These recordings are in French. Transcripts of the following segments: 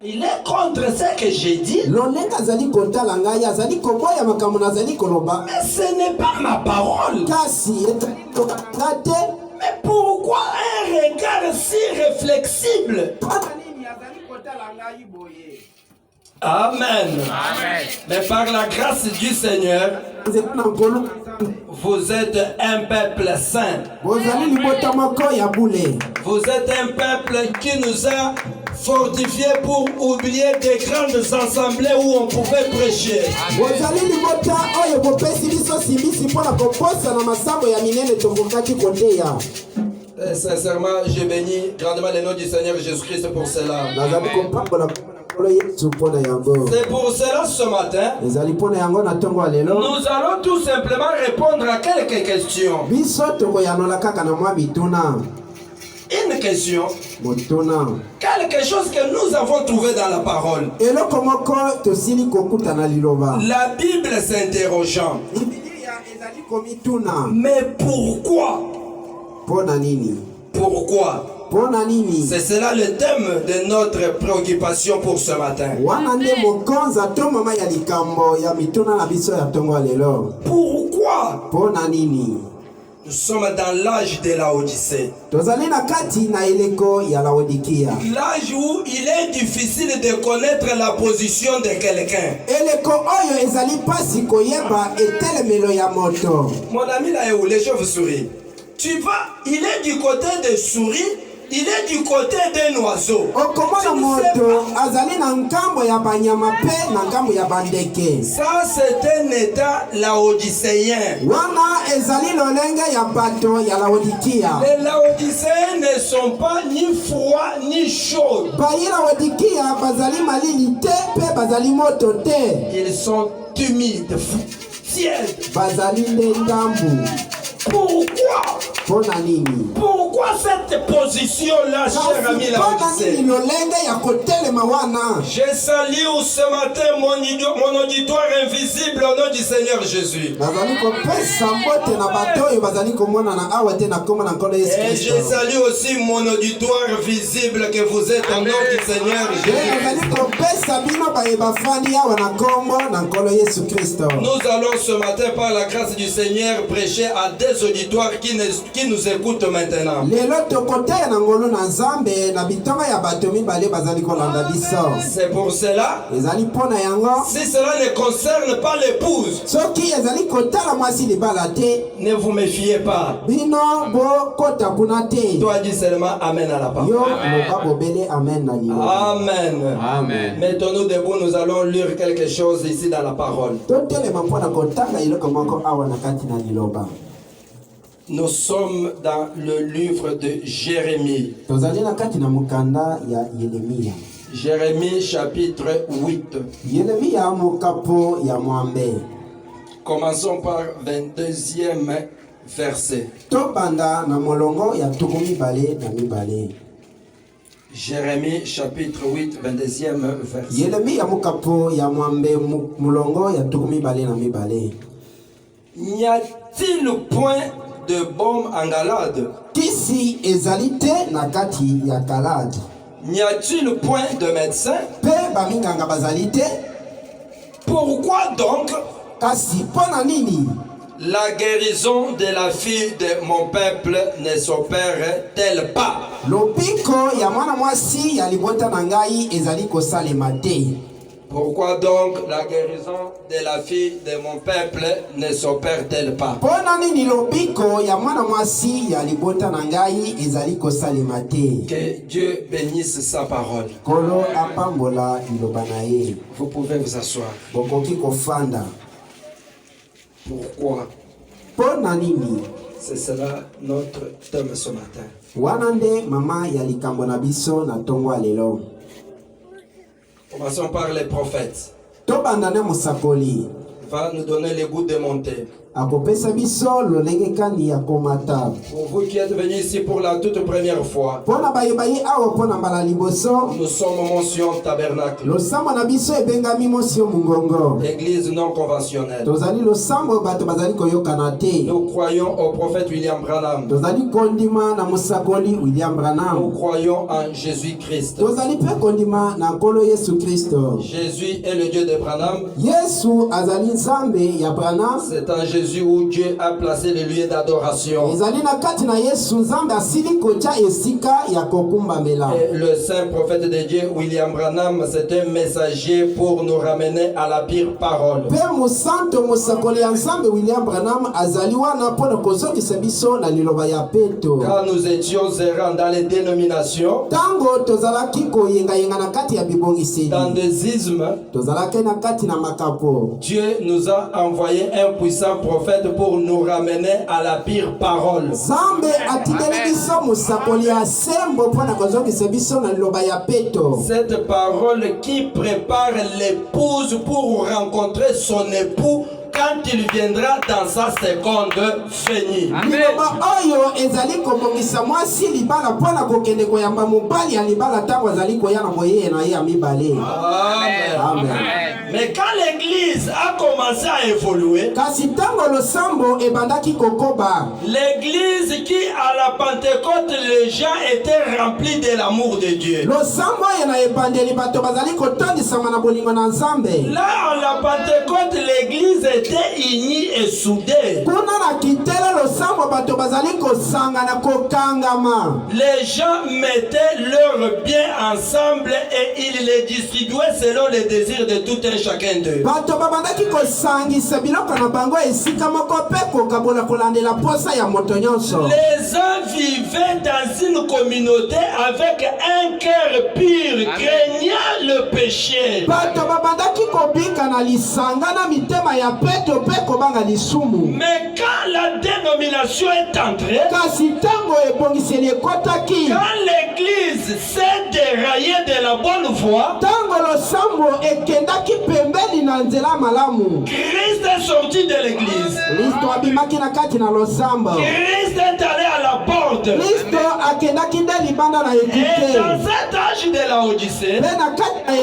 Il est contre ce que j'ai dit. Mais ce n'est pas ma parole. Mais pourquoi un regard si réflexible? Amen. Amen. Mais par la grâce du Seigneur, vous êtes un peuple saint. Vous êtes un peuple qui nous a fortifiés pour oublier des grandes assemblées où on pouvait prêcher. Sincèrement, je bénis grandement le nom du Seigneur Jésus-Christ pour cela. C'est pour cela ce matin, nous allons tout simplement répondre à quelques questions. Une question, quelque chose que nous avons trouvé dans la parole. La Bible s'interrogeant. Mais pourquoi? Pourquoi? C'est cela le thème de notre préoccupation pour ce matin. Pourquoi? Nous sommes dans l'âge de la Odyssée. L'âge où il est difficile de connaître la position de quelqu'un. Mon ami là où les chauves-souris. Tu vas, il est du côté des souris, il est du côté d'un oiseau. Ça c'est un état laodicéen. Les laodicéens ne sont pas ni froids ni chauds. Ils sont humides, tièdes. Pourquoi cette position-là, cher ami Laodicée? Je salue ce matin mon auditoire invisible au nom du Seigneur Jésus. Et je salue aussi mon auditoire visible que vous êtes au nom du Seigneur Jésus. Nous allons ce matin par la grâce du Seigneur prêcher à des auditoires qui nous écoutent maintenant. C'est pour cela, si cela ne concerne pas l'épouse, ne vous méfiez pas. Toi dis seulement Amen à la parole. Amen. Amen. Mettons-nous debout, nous allons lire quelque chose ici dans la parole. Nous sommes dans le livre de Jérémie. Jérémie chapitre 8. Commençons par 22e verset. Jérémie chapitre 8, 22e verset. N'y a-t-il point de baume en Galade? N'y a-t-il point de médecin? Pourquoi donc la guérison de la fille de mon peuple ne s'opère-t-elle pas? Pourquoi donc la guérison de la fille de mon peuple ne s'opère-t-elle pas? Que Dieu bénisse sa parole. Vous pouvez vous asseoir. Pourquoi? C'est cela notre thème ce matin. Commençons par les prophètes. Il va nous donner le goût de monter. akopesa biso lolenge kani ya komata. Pour vous qui êtes venus ici pour la toute première fois, Pona bayebayi awa pona mbala liboso. nous sommes Motion Tabernacle, Losambo na biso ebengami Motion Mungongo. l'église non conventionnelle. Tozali losambo bato bazali koyokana te. Nous croyons au prophète William Branham. Tozali kondima na musakoli William Nous Branham. croyons en Jésus-Christ. Tozali pe kondima na nkolo Yesu Kristo. Jésus est le Dieu de Branham. Yesu azali nzambe ya Branham. C'est en Jésus où Dieu a placé le lieu d'adoration. Ezali na kati na Yesu nzambe asili kotia esika ya kokumbamela. Et le saint prophète de Dieu, William Branham, c'est un messager pour nous ramener à la pire parole. Pe musanto musakoli ya nzambe William Branham azali wana mpona kozongisa biso na liloba ya peto. Quand nous étions errants dans les dénominations, Tango tozalaki koyengayenga na kati ya bibongiseli. dans des ismes, Tozalaki na kati na makapo. Dieu nous a envoyé un puissant prophète pour nous ramener à la pire parole. Nzambe atindeli biso musakoli ya sembo mpona kozongisa biso na liloba ya peto. Cette parole qui prépare l'épouse pour rencontrer son époux quand il viendra dans sa seconde venue. Liloba oyo ezali kobongisa mwasi libala mpona kokende koyamba mobali ya libala ntango azali koya na moyeye na ye ya mibale. Amen. Amen. Mais quand l'église a commencé à évoluer, Kasi ntango losambo ebandaki kokoba, l'église qui à la Pentecôte, les gens étaient remplis de l'amour de Dieu. losambo oyo na ebandeli bato bazali kotondisama na bolingo na Nzambe. Là, à la Pentecôte, l'église était unie et soudée. Kuna na kitele losambo bato bazali kosangana kokangama. Les gens mettaient leurs biens ensemble et ils les distribuaient selon les désirs de tout un chacun d'eux. Bato babandaki kosangisa biloko na bango esika moko pe kokabola kolandela posa ya moto nyonso. Les gens vivaient dans une communauté avec un cœur pur, craignant le péché. Bato babandaki kobika na lisanga na mitema ya peto pe kobanga lisumu. Mais quand la dénomination est entrée, Kasi ntango ebongiseli ekotaki, quand l'église s'est déraillée de la bonne voie, ntango losambo ekendaki pembeni na nzela malamu, Christ est sorti de l'église. Kristo abimaki na kati na losambo. Christ est allé à la porte. Kristo akendaki nde libanda na Et ekute. dans cet âge de la Odyssée, Mpe na kati na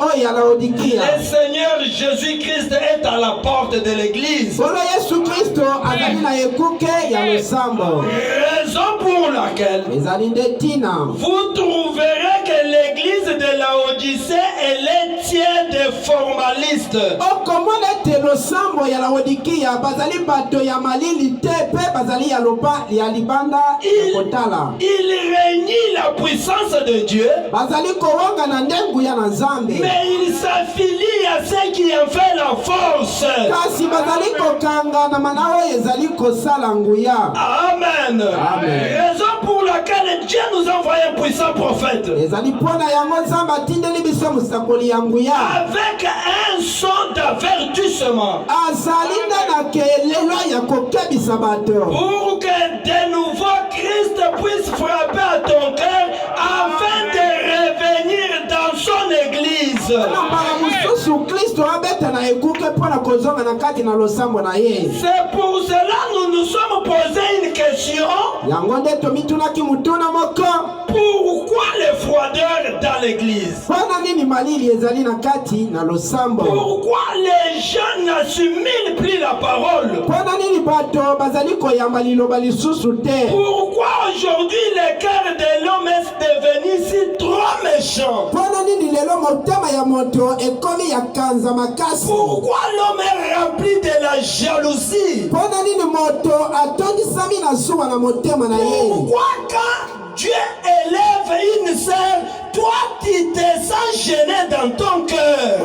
oyo ya Laodikia, le Seigneur Jésus-Christ est à la porte de l'église. Bolo Yesu Kristo azali na ekuke ya losambo. Raison pour laquelle Ezali nde tina. vous trouverez que l'église de la Odyssée elle est tiède et formaliste. Okomona ete losambo ya Laodikia bazali bato ya malili te pe bazali ya loba ya libanda ya kotala. Il réunit la puissance de Dieu, Bazali kowonga na ndengu ya na Nzambe. mais il s'affilie à ceux qui en fait la force. Kasi bazali kokanga na mana oyo ezali kosala nguya. Amen. Amen. Raison pour laquelle Dieu nous a envoyé un puissant prophète. Ezali mpona yango Nzambe atindeli biso musakoli ya nguya. Avec un son d'avertissement. Azali nde na kelelo ya kokebisa bato. Pour que de nouveau Christ puisse frapper à ton cœur afin de revenir dans son église. Na mbala mosusu Kristo abeta na ekuke mpona kozonga na kati na losambo na ye. C'est pour cela que nous nous sommes posé une question. Yango nde tomitunaki mutuna moko. Pourquoi les froideurs dans l'église? Mpona nini malili ezali na kati na losambo? Pourquoi les gens n'assimilent plus la parole? Mpona nini bato bazali koyamba liloba lisusu te? Pourquoi aujourd'hui le cœur de l'homme est devenu si trop méchant? Mpona nini lelo motema ya moto ekomi ya kanza makasi? Pourquoi l'homme est rempli de la jalousie? Mpona nini moto atondisami na zuwa na motema na ye? Pourquoi quand Dieu élève une sœur, toi tu te sens gêné dans ton cœur?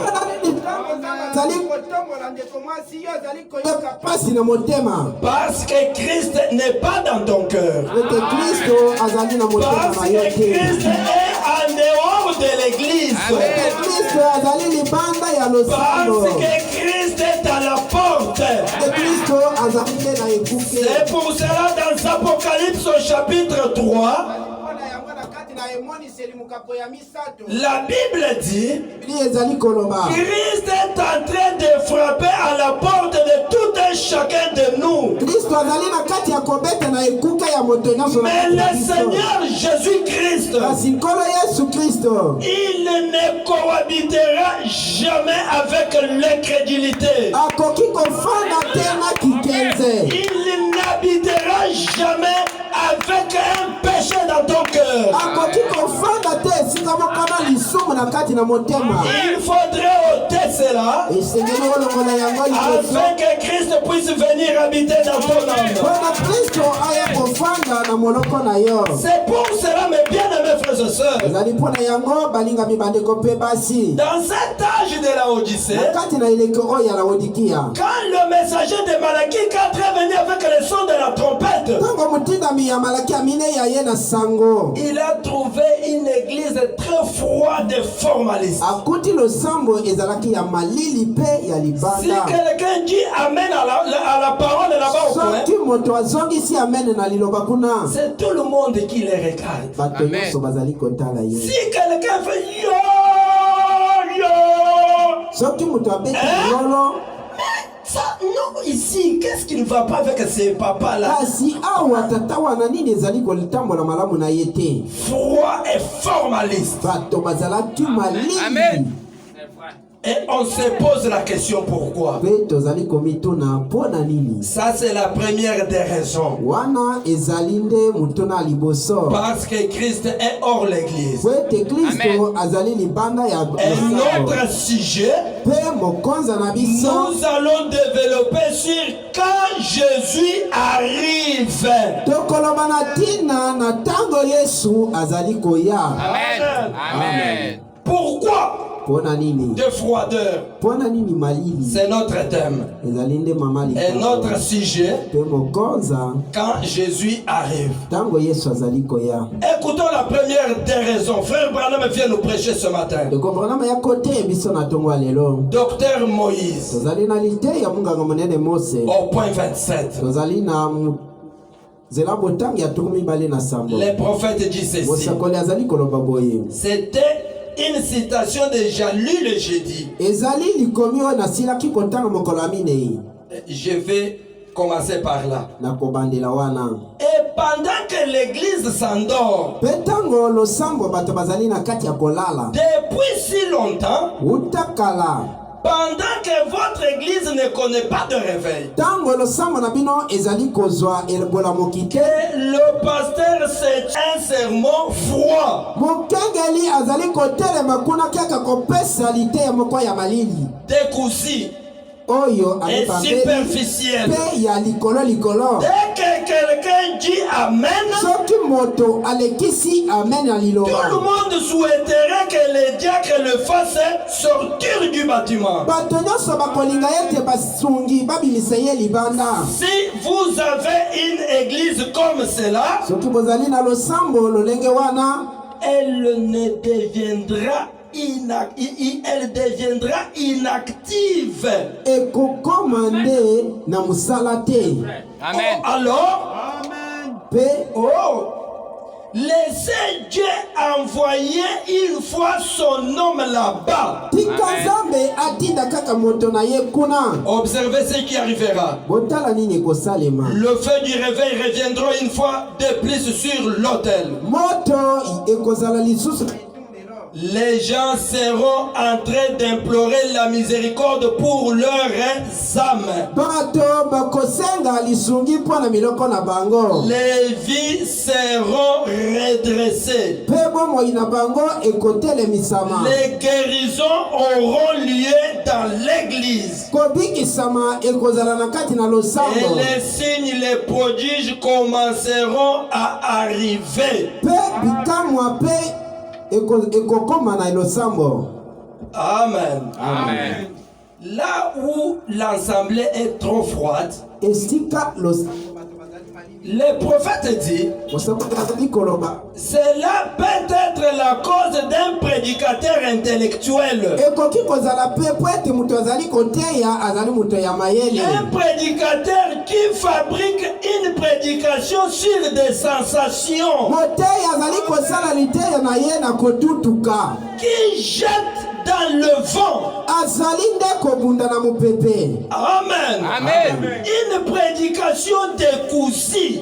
Parce que Christ n'est pas dans ton cœur. Parce que Christ est en dehors de l'église. Parce que Christ est à la porte. C'est pour cela dans Apocalypse au chapitre 3, la Bible dit Christ est en train de frapper à la porte de tout un chacun chacun de nous. Mais le Seigneur Jésus-Christ, il ne cohabitera jamais avec l'incrédulité. Il n'habitera jamais avec un péché dans ton cœur. Il faudrait ôter cela afin que Christ puisse venir habiter dans ton âme. C'est pour cela, mes bien-aimés frères et sœurs, dans cet âge de la Odyssée, quand le messager de Malachie 4 est venu avec le son de la trompette, il a trouvé une église très froide et formaliste. Si quelqu'un dit amen à la parole là-bas, c'est tout le monde qui les regarde. Amen. Si quelqu'un fait yo, ça, non, ici, qu'est-ce qui ne va pas avec ces papas-là? Froid et formaliste. Amen. Et on se pose la question pourquoi. Ça c'est la première des raisons. Parce que Christ est hors l'église. Un autre sujet, nous allons développer sur quand Jésus arrive. Amen. Amen. Pourquoi? De froideur. C'est notre thème. Et notre sujet, quand Jésus arrive. Écoutons la première des raisons. Frère Branham vient nous prêcher ce matin. Docteur Moïse. Au point 27. Les prophètes disent ceci. C'était une citation de Jalu le jeudi. Je vais commencer par là. Et pendant que l'église s'endort, depuis si longtemps, pendant que votre église ne connaît pas de réveil, que le pasteur c'est un sermon froid, décousu et superficiel. Dès que quelqu'un dit amen, tout le monde souhaiterait que le diacre le fasse sortir du bâtiment. Si vous avez une église comme cela, elle ne deviendra elle deviendra inactive. Amen. Alors, laissez Dieu envoyer une fois son homme là-bas. Observez ce qui arrivera. Le feu du réveil reviendra une fois de plus sur l'autel. Les gens seront en train d'implorer la miséricorde pour leurs âmes. Les vies seront redressées. Les guérisons auront lieu dans l'église. Et les signes, les prodiges commenceront à arriver. Amen. Amen. Là où l'assemblée est trop froide, le prophète dit, cela peut être la cause d'un prédicateur intellectuel. Un prédicateur qui fabrique une prédication sur des sensations, qui jette dans le vent. Amen. Amen. Une prédication décousue.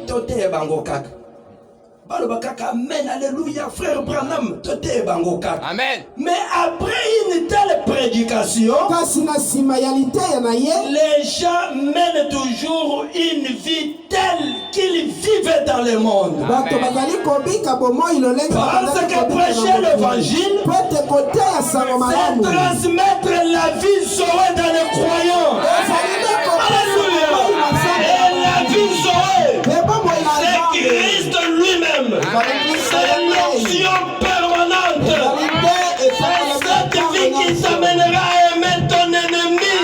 Tote bango kaka. Baloba kaka, amen, alléluia, frère Branham, tote bango kaka. Amen. Mais après une telle prédication, les gens mènent toujours une vie telle qu'ils vivaient dans le monde. Parce que prêcher l'évangile, c'est transmettre la vie sauvée dans les croyants. Alléluia. Et la vie sauvée, c'est Christ lui-même. C'est l'action permanente. C'est cette vie qui t'amènera à aimer ton ennemi.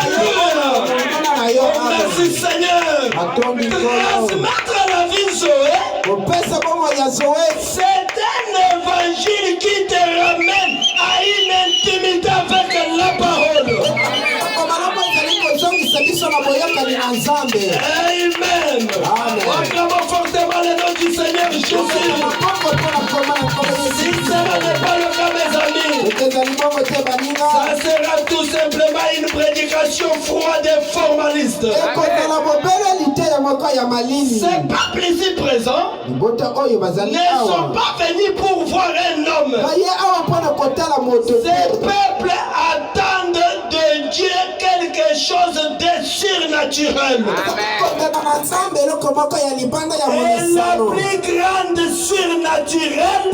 Alléluia. Merci Seigneur. Transmettre la vie sauvée, c'est un évangile qui te ramène à une intimité avec la parole. Amen. Acclamons fortement le nom du Seigneur Jésus. Si cela n'est pas le cas, mes amis, ça sera tout simplement une prédication froide et formaliste. Ces peuples ici présents ne sont pas venus pour voir un homme. Ces peuples attendent de Dieu quelque chose de surnaturel. Et la plus grande surnaturelle,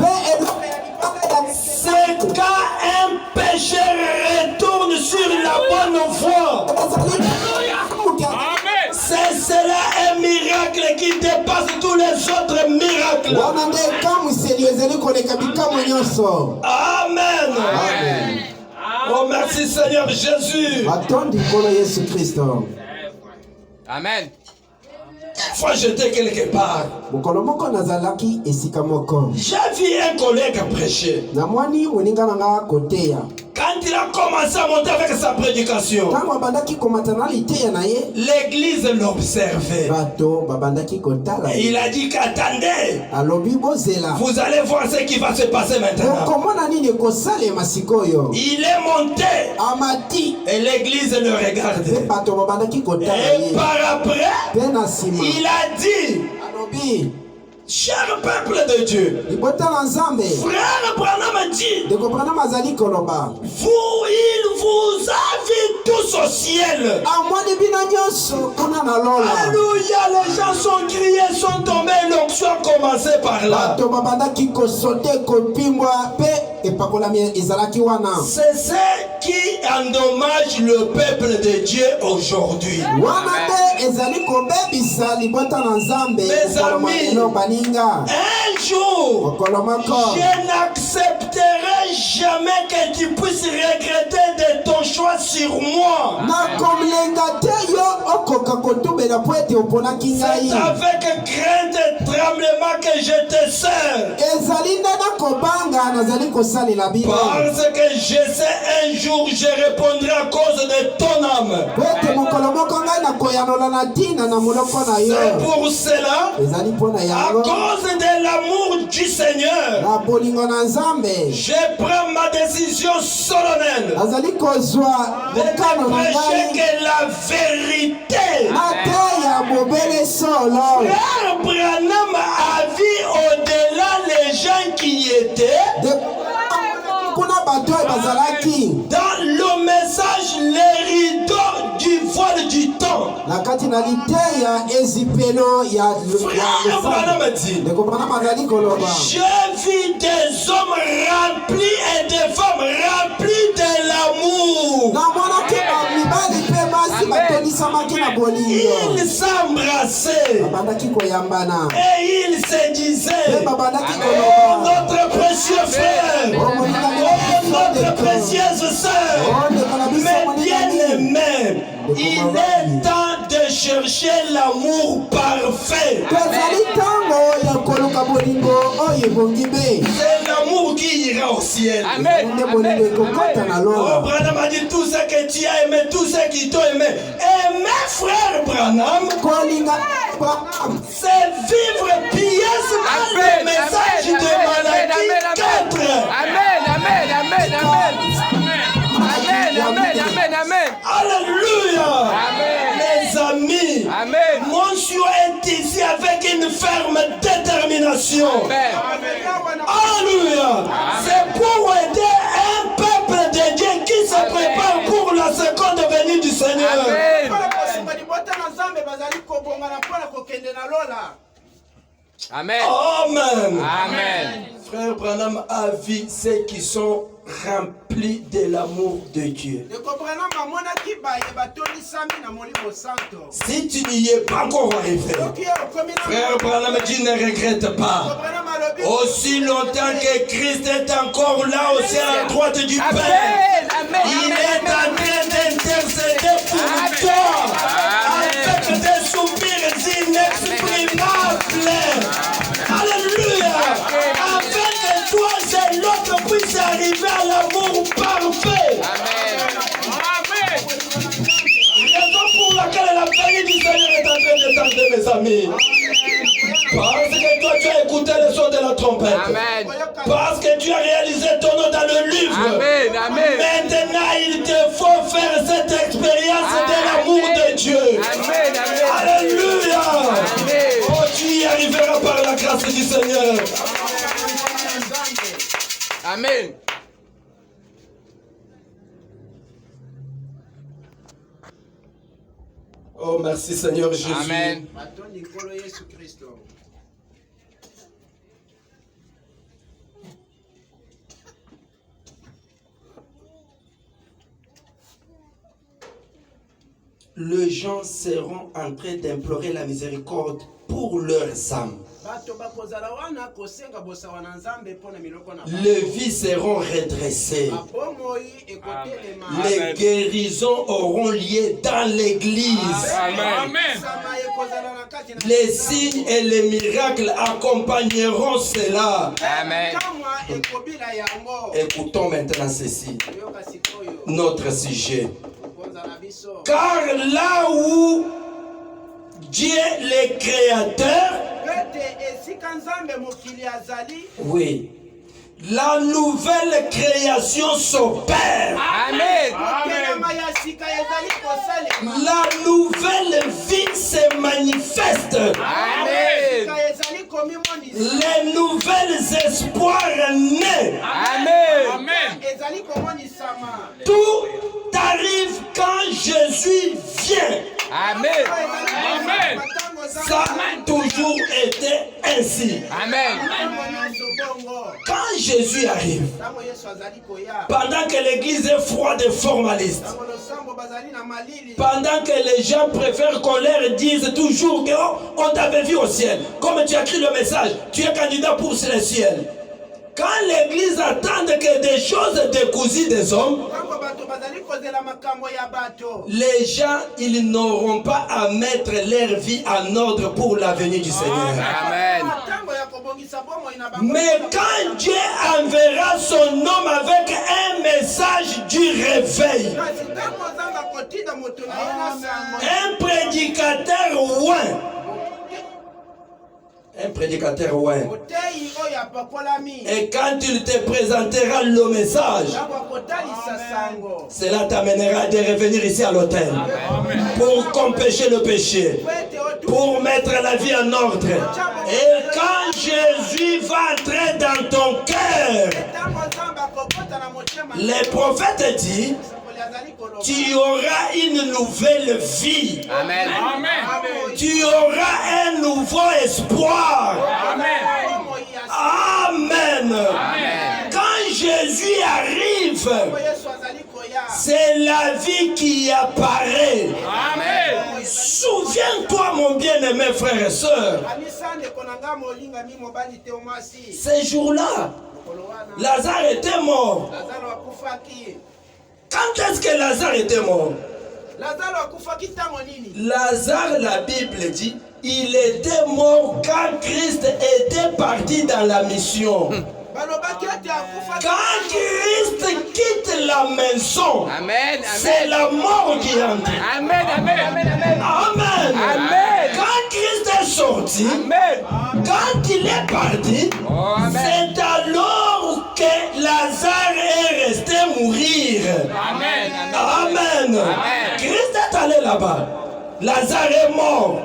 c'est quand un pécheur retourne sur la bonne voie. C'est cela un miracle qui dépasse tous les autres miracles. Amen. Amen. Oh, merci Seigneur Jésus. Amen. Fois j'étais quelque part. J'ai vu un collègue prêcher. Quand il a commencé à monter avec sa prédication, l'église l'observait. Et il a dit qu'attendez, vous allez voir ce qui va se passer maintenant. Il est monté et l'église le regardait. Et par après, il a dit, cher peuple de Dieu, frère Branham dit, il vous a vu tous au ciel. Alléluia, les gens sont criés, sont tombés, l'onction a commencé par là. C'est ce qui endommage le peuple de Dieu aujourd'hui. Mes amis, un jour, je n'accepterai jamais que tu puisses regretter de ton choix sur moi. C'est avec crainte et tremblement que je te sers. Parce que je sais un jour je répondrai à cause de ton âme. C'est pour cela, à cause de l'amour du Seigneur, je prends ma décision solennelle de te prêcher que la vérité. Frère Branham a vu au-delà les gens qui étaient dans le message, les rideaux du voile du temps. Frère Branham dit, j'ai vu des hommes remplis et des femmes remplies de l'amour. Ils s'embrassaient et ils se disaient, oh notre précieux frère, oh notre précieuse sœur, mes bien-aimés, il est temps de chercher l'amour parfait. C'est l'amour qui ira au ciel. Amen. Oh, Branham a dit tout ce que tu as aimé, tout ce qui t'ont aimé. Aimer frère Branham, c'est vivre pieusement le message de maladie nations. Amen. Alléluia. C'est pour aider un peuple de Dieu qui se prépare pour la seconde venue du Seigneur. Amen. Amen. Amen. Amen. Frère Branham a vu ceux qui sont remplis de l'amour de Dieu. Si tu n'y es pas encore arrivé, Frère Branham dit ne regrette pas. Aussi longtemps que Christ est encore là aussi à la droite du Père, il est en train d'intercéder pour toi avec des soupirs inexprimables. Alléluia. Afin que toi et l'autre puissent arriver à l'amour parfait. Raison pour laquelle la famille du Seigneur est en train de tarder, mes amis. Parce que toi tu as écouté le son de la trompette. Amen. Parce que tu as réalisé ton nom dans le livre. Amen. Amen. Maintenant il te faut faire cette expérience de l'amour de Dieu. Amen. Amen. Alléluia. Amen. Oh, tu y arriveras par la grâce du Seigneur. Amen. Oh, merci Seigneur Jésus. Amen. Les gens seront en train d'implorer la miséricorde pour leurs âmes. Les vies seront redressées. Les guérisons auront lieu dans l'église. Amen. Les signes et les miracles accompagneront cela. Amen. Écoutons maintenant ceci, notre sujet. Car là où Dieu le Créateur, oui, la nouvelle création s'opère. Amen. La nouvelle vie se manifeste. Amen. Les nouvelles espoirs naissent. Amen. Tout arrive quand Jésus vient. Amen. Amen. Ça a toujours été ainsi. Amen. Quand Jésus arrive, pendant que l'église est froide et formaliste, pendant que les gens préfèrent qu'on leur dise toujours que oh, on t'avait vu au ciel, comme tu as écrit le message, tu es candidat pour le ciel. Quand l'église attend que des choses décousues des hommes, les gens, ils n'auront pas à mettre leur vie en ordre pour l'avenir du Seigneur. Amen. Mais quand Dieu enverra son homme avec un message du réveil, un prédicateur ouin, et quand il te présentera le message, cela t'amènera de revenir ici à l'autel pour compêcher le péché, pour mettre la vie en ordre. Et quand Jésus va entrer dans ton cœur, les prophètes disent, tu auras une nouvelle vie. Amen. Tu auras un nouveau espoir. Amen. Quand Jésus arrive, c'est la vie qui apparaît. Amen. Souviens-toi, mon bien-aimé frère et soeur, ces jours-là, Lazare était mort. Quand est-ce que Lazare était mort? Lazare, la Bible dit, il était mort quand Christ était parti dans la mission. Quand Christ quitte la maison, c'est la mort qui entre. Amen. Amen. Amen. Amen. Amen. Quand Christ est sorti, quand il est parti, c'est alors que Lazare est resté mourir. Amen. Amen. Christ est allé là-bas. Lazare est mort.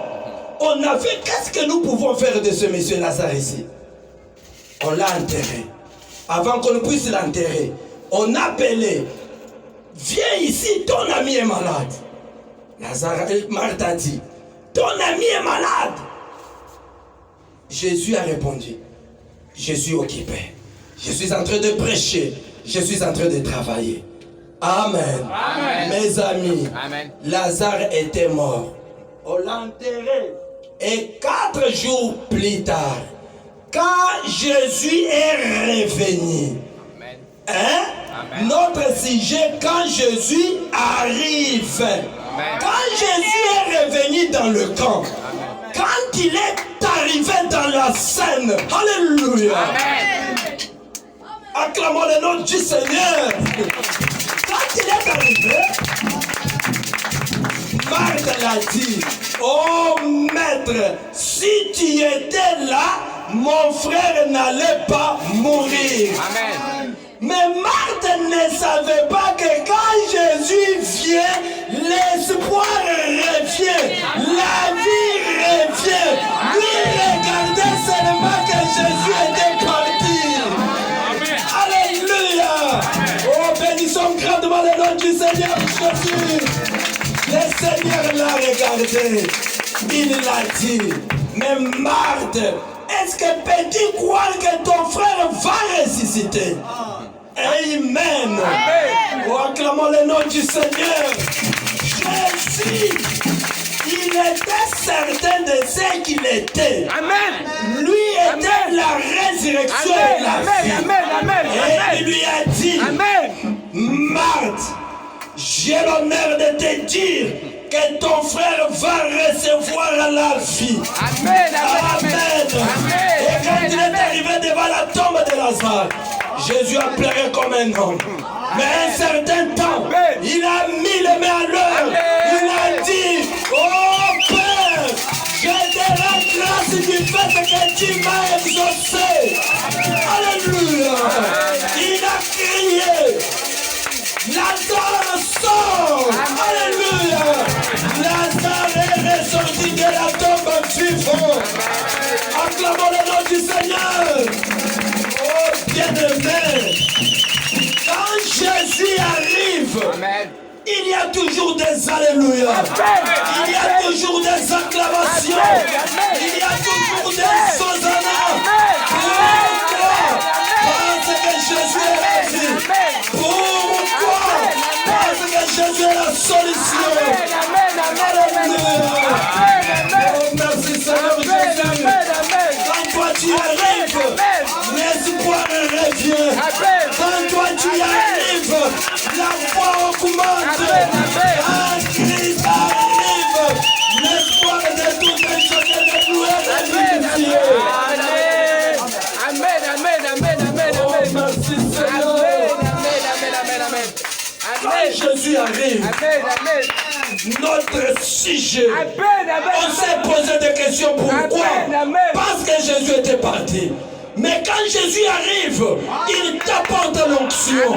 On a fait, qu'est-ce que nous pouvons faire de ce monsieur Lazare ici? On l'a enterré. Avant qu'on puisse l'enterrer, on a appelé. Viens ici, ton ami est malade. Marthe a dit, ton ami est malade. Jésus a répondu, je suis occupé. Je suis en train de prêcher. Je suis en train de travailler. Amen. Amen. Mes amis, Amen. Lazare était mort. On l'a enterré. Et 4 jours plus tard, quand Jésus est revenu, Amen. hein? Amen. Notre sujet, quand Jésus arrive. Amen. Quand Jésus est revenu dans le camp, quand il est arrivé dans la scène, alléluia. Amen. Acclamons le nom du Seigneur. Quand il est arrivé, Marthe l'a dit, oh maître, si tu étais là, mon frère n'allait pas mourir. Amen. Mais Marthe ne savait pas que quand Jésus vient, l'espoir revient, la vie revient. Lui regardait seulement que Jésus était parti. Alléluia. Oh, bénissons grandement le nom du Seigneur Jésus. Le Seigneur l'a regardé. Il l'a dit, mais Marthe, est-ce que peux-tu croire que ton frère va ressusciter? Amen. Oh, acclamons le nom du Seigneur. Jésus, il était certain de ce qu'il était. Amen. Lui était la résurrection et la vie. Amen. Et il lui a dit, Amen. Marthe, j'ai l'honneur de te dire que ton frère va recevoir la vie. Amen. Et quand il est arrivé devant la tombe de Lazare, Jésus a pleuré comme un homme. Mais un certain temps, il a mis les mains à l'heure. Il a dit, oh Père, je te rends grâce du fait que tu m'as exaucé. Alléluia. Il a crié, Lazare sort. Alléluia. Lazare est ressorti de la tombe vivant. Acclamons le nom du Seigneur. Oh bien-aimé, quand Jésus arrive, Amen. il y a toujours des alléluia. Il y a toujours des acclamations. Il y a toujours des hosannas. Pourquoi? Parce que Jésus est la vie. Pourquoi? Parce que Jésus est la solution. Alléluia. Oh, merci Seigneur Jésus. Quand toi tu arrives, l'espoir revient. Quand toi tu arrives, la foi augmente. Quand Christ arrive, l'espoir de tout un chacun de nous est vivifié. Oh, merci Seigneur. Quand Jésus arrive, notre sujet, on s'est posé des questions. Pourquoi? Parce que Jésus était parti. Mais quand Jésus arrive, il t'apporte l'onction,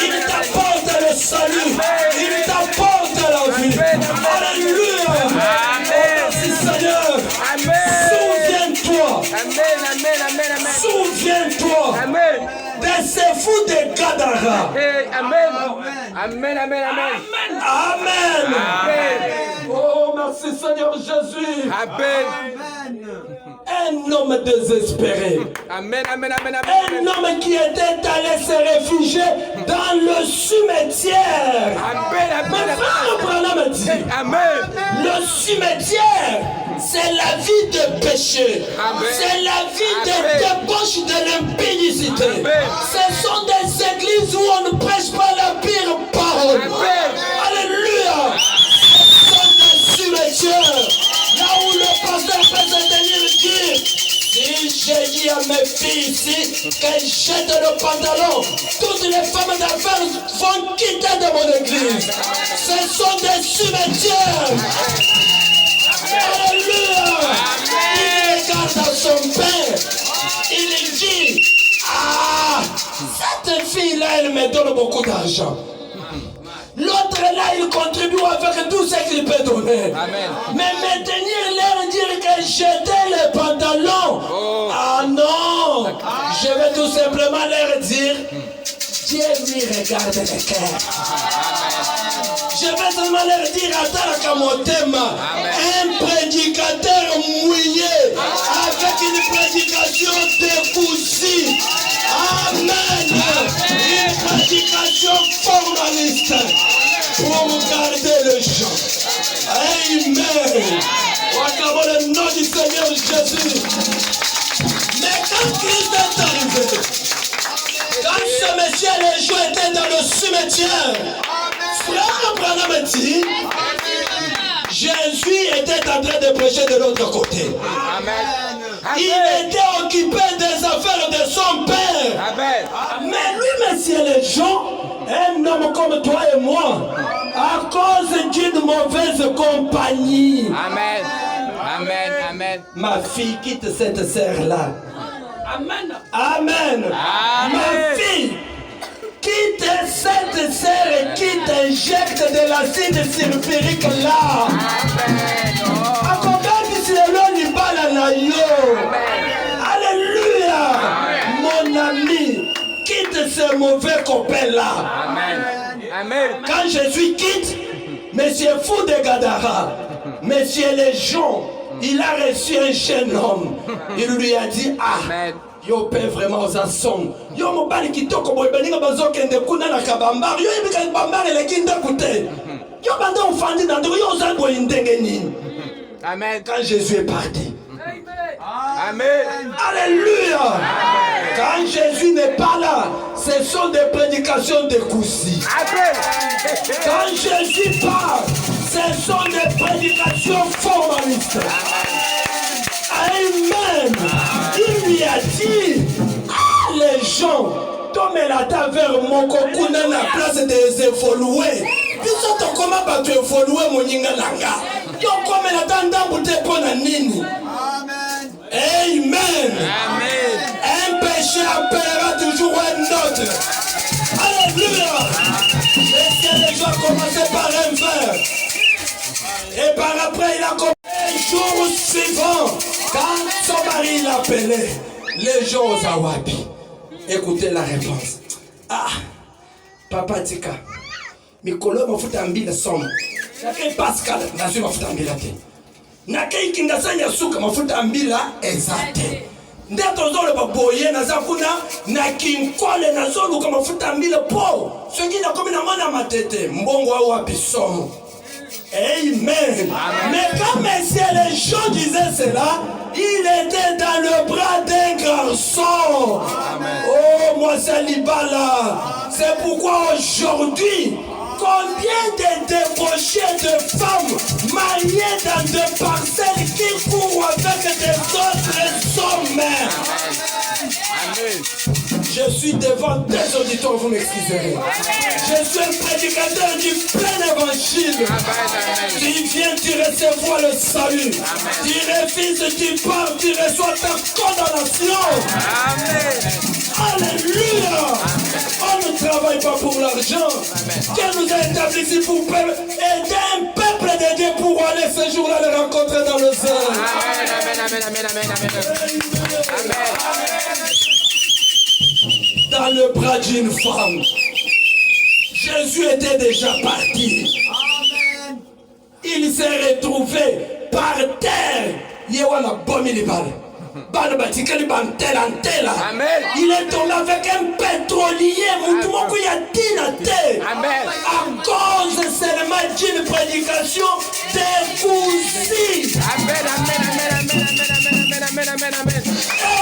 il t'apporte le salut, il t'apporte la vie. Alléluia. Oh, merci Seigneur. Souviens-toi. Souviens-toi de ces fous de Gadara. Amen. Amen. Oh, merci Seigneur Jésus. Un homme désespéré. Amen. Un homme qui était allé se réfugier dans le cimetière. Mais frère Branham dit, le cimetière, c'est la vie de péché. C'est la vie de débauche, de l'impudicité. Ce sont des églises où on ne prêche pas la pire parole. Alléluia. Ce sont des cimetières. Là où le pasteur peut se tenir et dire, si j'ai dit à mes filles ici qu'elles jettent le pantalon, toutes les femmes d'affaires vont quitter de mon église. Ce sont des cimetières. Alléluia. Il regarde à son père. Il dit, ah, cette fille-là, elle me donne beaucoup d'argent. L'autre là, il contribue avec tout ce qu'il peut donner. Amen. Mais maintenir l'air, dire que jeter les pantalons. Ah non. Non, je vais tout simplement leur dire, Dieu lui regarde le cœur. Je vais seulement leur dire, un prédicateur mouillé avec une prédication décousie. Amen. Une prédication formaliste pour garder le chant. Amen. Acclamons le nom du Seigneur Jésus. Mais quand Christ est arrivé, quand ce monsieur et les gens étaient dans le cimetière, frère Branham dit, Jésus était en train de prêcher de l'autre côté. Amen. Il était occupé des affaires de son père. Amen. Mais lui, monsieur les gens, un homme comme toi et moi, à cause d'une mauvaise compagnie. Amen. Amen. Amen. Ma fille quitte cette sœur-là. Amen. Amen. Amen. Ma fille quitte cette sœur et qui t'injecte de l'acide sulfurique là. Amen. Alléluia. Mon ami, quitte ce mauvais copain là. Amen. Amen. Quand Jésus quitte, Monsieur Fou de Gadara, Monsieur Légion, il a reçu un jeune homme. Il lui a dit, ah, yo père vraiment aux assombres. Yo mobali kitoko boy beninga bazokende kuna na kabambar. Yo ibika kabambar le kinda kute. Yo banda ofandi dans yo za boy ndenge nini. Amen. Quand Jésus est parti. Amen. Alléluia. Amen. Quand Jésus n'est pas là, ce sont des prédications de Koussi. Quand Jésus parle, ce sont des prédications formalistes. Amen. Il lui a dit, ah, les gens, comme elle a vers mon coco dans la place des évolués. Ils sont comment battre évoluer mon yingalanga. Yo comme elle a d'ambouté pour la nini. Amen. Amen. Un péché appellera toujours un autre. Alléluia. Laissez les gens commencer par un verre. Et par après, il a commencé un jour suivant. Quand son mari l'appelait, les gens aux Awabi. Écoutez la réponse. Ah, Papa Tika. Mikolo mafutambila somo. Nakei Pascal, nazi mafutambila te. Nakei kingasanya suka mafutambila ezate. Ndeto zole baboye nazakuna na kinkole nazolu kama mafutambila po. Soki na komi na mwana matete, mbongo au wapi somo. Amen. Amen. Mais quand messieurs les gens disaient cela, il était dans le bras d'un garçon. Amen. Oh, moi c'est Libala. C'est pourquoi aujourd'hui, combien de débauchés de femmes mariées dans des parcelles qui courent avec des autres hommes. Amen. Je suis devant des auditeurs, vous m'excuserez. Je suis un prédicateur du plein évangile. Tu viens, tu recevras le salut. Tu refuses, tu pars, tu reçois ta condamnation. Amen. Alléluia. On ne travaille pas pour l'argent. Dieu nous a établis ici pour aider un peuple de Dieu pour aller ce jour-là le rencontrer dans le ciel. Amen, amen, amen, amen, amen, amen. Dans le bras d'une femme. Jésus était déjà parti. Amen. Il s'est retrouvé par terre. Yewana bomilibal. Il est tombé avec un pétrolier. Amen. À cause seulement d'une prédication décousie. Amen, amen, amen, amen, amen, amen, amen.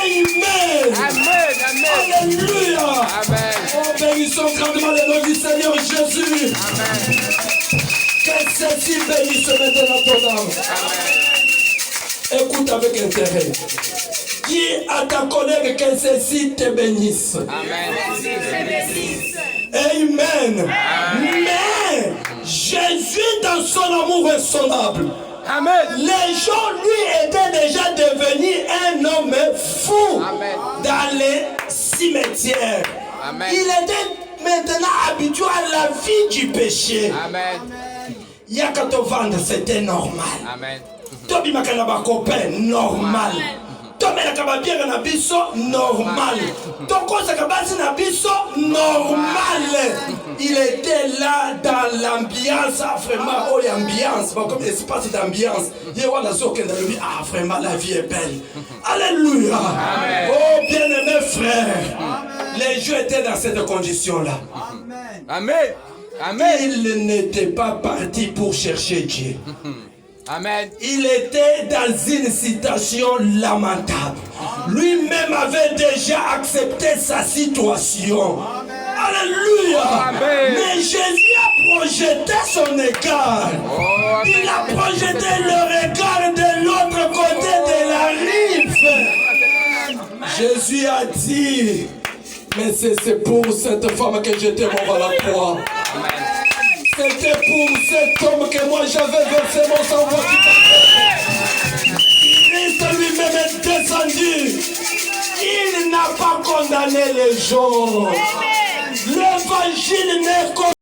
Amen. Amen, amen. Alléluia. Amen. Oh, bénissons grandement le nom du Seigneur Jésus. Amen. Que ceci bénisse maintenant ton âme. Amen. Écoute avec intérêt. Dis à ta collègue que ceci te bénisse. Amen. Amen. Amen. Mais Jésus dans son amour insondable. Amen. Les gens lui étaient déjà devenus un homme fou. Amen. Dans les cimetières. Amen. Il était maintenant habitué à la vie du péché. Amen. Yakatovanda, c'était normal. Amen. Tobi Makanaba copain, normal. tomela kababiere na biso normal. Tokosa kabasi na biso normal. Il était là dans l'ambiance, vraiment, oh l'ambiance, comme l'espace d'ambiance. Ah vraiment la vie est belle. Alléluia. Amen. Oh bien-aimés frères. Les Juifs étaient dans cette condition-là. Amen. Amen. Ils n'étaient pas partis pour chercher Dieu. Amen. Il était dans une situation lamentable. Lui-même avait déjà accepté sa situation. Alléluia. Amen. Mais Jésus a projeté son regard. Il a projeté le regard de l'autre côté de la rive. Jésus a dit, mais c'est pour cette femme que j'étais mort à la croix. C'était pour cet homme que moi j'avais versé mon sang. Christ lui-même est descendu. Il n'a pas condamné les gens. L'évangile n'est qu'au